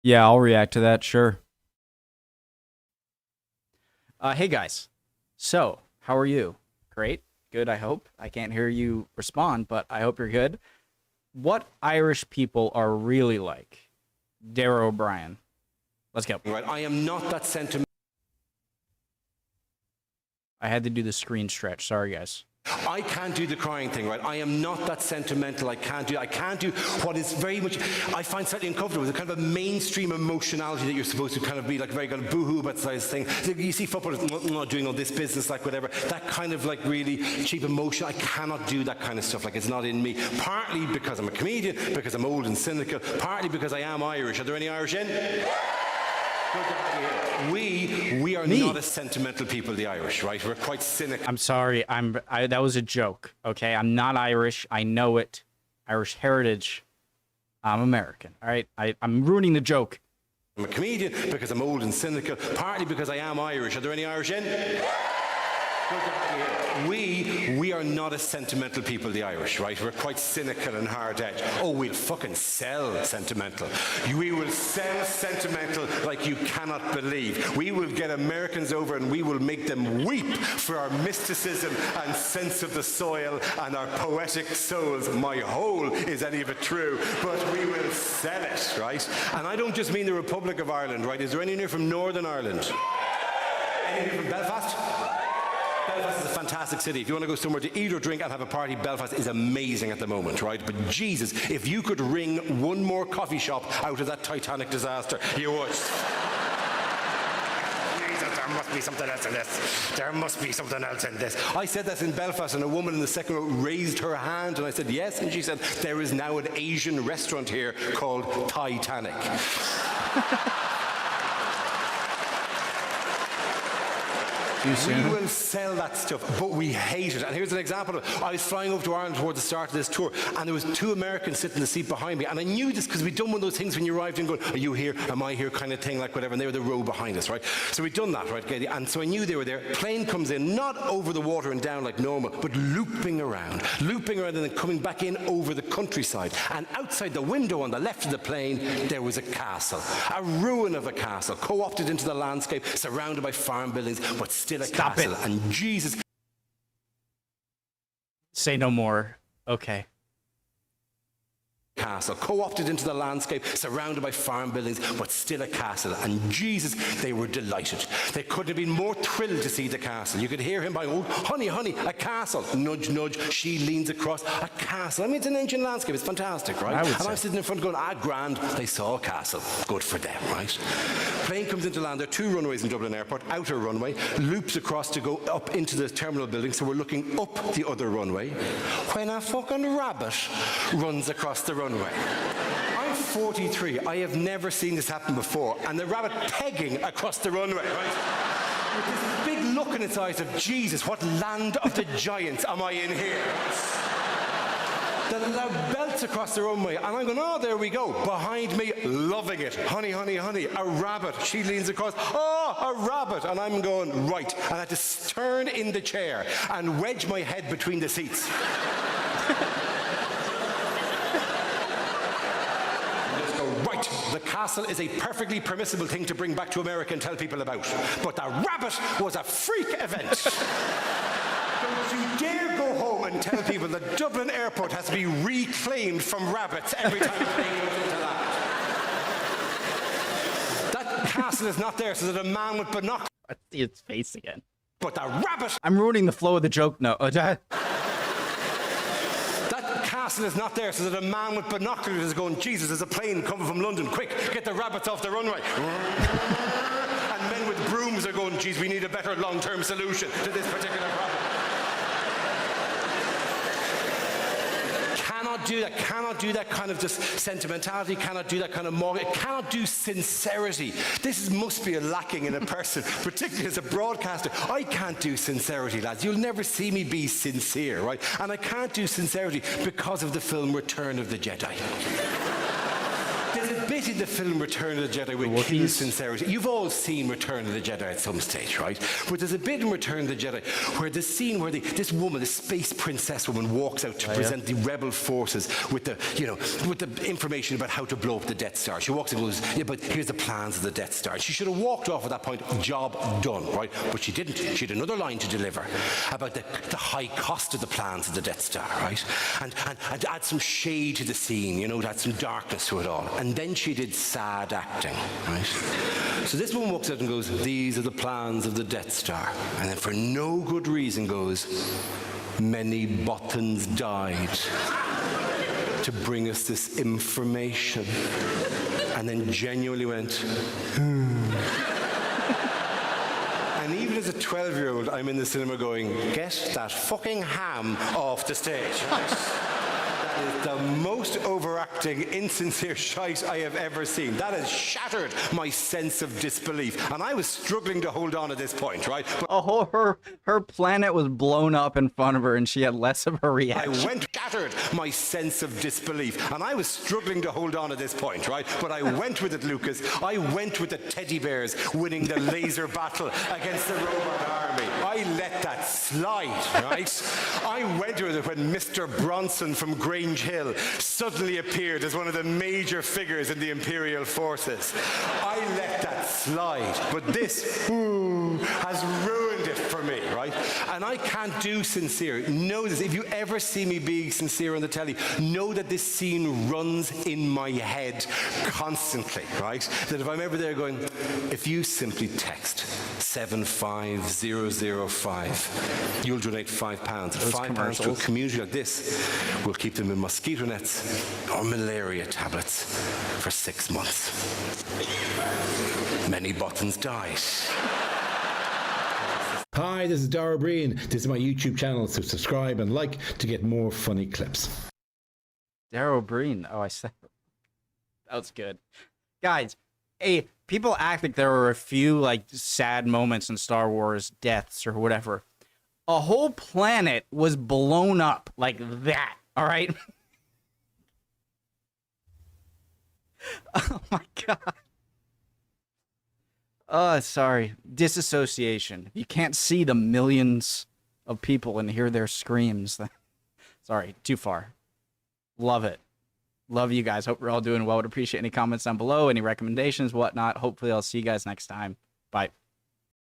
Yeah, I'll react to that, sure. Hey guys. So, how are you? Great. Good, I hope. I can't hear you respond, but I hope you're good. What Irish people are really like? Dara O'Brien. Let's go. Right, I am not that sentimental. I had to do the screen stretch. Sorry, guys. I can't do the crying thing, right? I am not that sentimental. I can't do what is very much, I find slightly uncomfortable. The kind of a mainstream emotionality that you're supposed to kind of be like very kind of boohoo about size thing. You see footballers not doing all this business, like whatever. That kind of like really cheap emotion. I cannot do that kind of stuff. Like it's not in me. Partly because I'm a comedian, because I'm old and cynical. Partly because I am Irish. Are there any Irish in? We are not as sentimental people, the Irish, right? We're quite cynical. I'm sorry. That was a joke. Okay, I'm not Irish. I know it. Irish heritage. I'm American. All right. I'm ruining the joke. I'm a comedian because I'm old and cynical. Partly because I am Irish. Are there any Irish in? We are not as sentimental people, the Irish, right? We're quite cynical and hard-edged. Oh, we'll fucking sell sentimental. We will sell sentimental like you cannot believe. We will get Americans over and we will make them weep for our mysticism and sense of the soil and our poetic souls. My whole is any of it true, but we will sell it, right? And I don't just mean the Republic of Ireland, right? Is there anyone here from Northern Ireland? Anyone here from Belfast? Belfast is a fantastic city. If you want to go somewhere to eat or drink and have a party, Belfast is amazing at the moment, right? But Jesus, if you could wring one more coffee shop out of that Titanic disaster, you would. Jesus, there must be something else in this. There must be something else in this. I said that in Belfast, and a woman in the second row raised her hand, and I said, yes, and she said, there is now an Asian restaurant here called Titanic. We will sell that stuff, but we hate it. And here's an example of it. I was flying over to Ireland towards the start of this tour, and there was two Americans sitting in the seat behind me, and I knew this because we'd done one of those things when you arrived and going, are you here, am I here, kind of thing, like whatever, and they were the row behind us, right? So we'd done that, right, and so I knew they were there. Plane comes in, not over the water and down like normal, but looping around and then coming back in over the countryside. And outside the window on the left of the plane, there was a castle, a ruin of a castle, co-opted into the landscape, surrounded by farm buildings, but still a castle. And Jesus. Say no more. Okay. Castle, co-opted into the landscape, surrounded by farm buildings, but still a castle. And Jesus, they were delighted. They couldn't have been more thrilled to see the castle. You could hear him by, oh, honey, honey, a castle. Nudge, nudge, she leans across, a castle. I mean, it's an ancient landscape. It's fantastic, right? And I'm sitting in front going, grand, they saw a castle. Good for them, right? Plane comes into land. There are two runways in Dublin Airport. Outer runway, loops across to go up into the terminal building, so we're looking up the other runway, when a fucking rabbit runs across the runway. I'm 43. I have never seen this happen before. And the rabbit pegging across the runway, right? With this big look in its eyes of, Jesus, what land of the giants am I in here? The belts across the runway, and I'm going, oh, there we go. Behind me, loving it. Honey, honey, honey, a rabbit. She leans across, oh, a rabbit. And I'm going, right. And I had to turn in the chair and wedge my head between the seats. Right, the castle is a perfectly permissible thing to bring back to America and tell people about. But the rabbit was a freak event. Don't you dare go home and tell people that Dublin Airport has to be reclaimed from rabbits every time a plane goes into land. That castle is not there so that a man with binoculars... I see its face again. But the rabbit... I'm ruining the flow of the joke now. Castle is not there so that a man with binoculars is going, Jesus, there's a plane coming from London, quick, get the rabbits off the runway. And men with brooms are going, geez, we need a better long-term solution to this particular problem. Cannot do that kind of just sentimentality, cannot do that kind of mortgage, cannot do sincerity. This must be a lacking in a person, particularly as a broadcaster. I can't do sincerity, lads. You'll never see me be sincere, right? And I can't do sincerity because of the film Return of the Jedi. There's a bit pity the film Return of the Jedi with keen sincerity. You've all seen Return of the Jedi at some stage, right? But there's a bit in Return of the Jedi where the scene where this woman, this space princess woman, walks out to present the rebel forces with the, with the information about how to blow up the Death Star. She walks in and goes, yeah, but here's the plans of the Death Star. She should have walked off at that point, job done, right? But she didn't. She had another line to deliver about the high cost of the plans of the Death Star, right? And to add some shade to the scene, to add some darkness to it all. And then she did sad acting, right? So this woman walks out and goes, these are the plans of the Death Star. And then for no good reason goes, many Bothans died to bring us this information. And then genuinely went, And even as a 12-year-old, I'm in the cinema going, get that fucking ham off the stage. That is the most overacting, insincere shite I have ever seen. That has shattered my sense of disbelief. And I was struggling to hold on at this point, right? But her planet was blown up in front of her and she had less of a reaction. Shattered my sense of disbelief. And I was struggling to hold on at this point, right? But I went with it, Lucas. I went with the teddy bears winning the laser battle against the robot army. I let that slide, right? I went with it when Mr. Bronson from Grange Hill suddenly appeared as one of the major figures in the Imperial forces. I let that slide. But this has ruined it for me, right? And I can't do sincere. Know this. If you ever see me being sincere on the telly, know that this scene runs in my head constantly, right? That if I'm ever there going, if you simply text 75005, you'll donate £5. £5 to a community like this will keep them in mosquito nets or malaria tablets for 6 months. Many Bothans died. Hi, this is Dara Briain. This is my YouTube channel, so subscribe and like to get more funny clips. Dara Briain. Oh, I said that was good. Guys, hey, people act like there were a few like sad moments in Star Wars, deaths or whatever. A whole planet was blown up like that, all right? Oh my god. Sorry. Disassociation. You can't see the millions of people and hear their screams. Sorry, too far. Love it. Love you guys. Hope you're all doing well. Would appreciate any comments down below, any recommendations, whatnot. Hopefully I'll see you guys next time. Bye.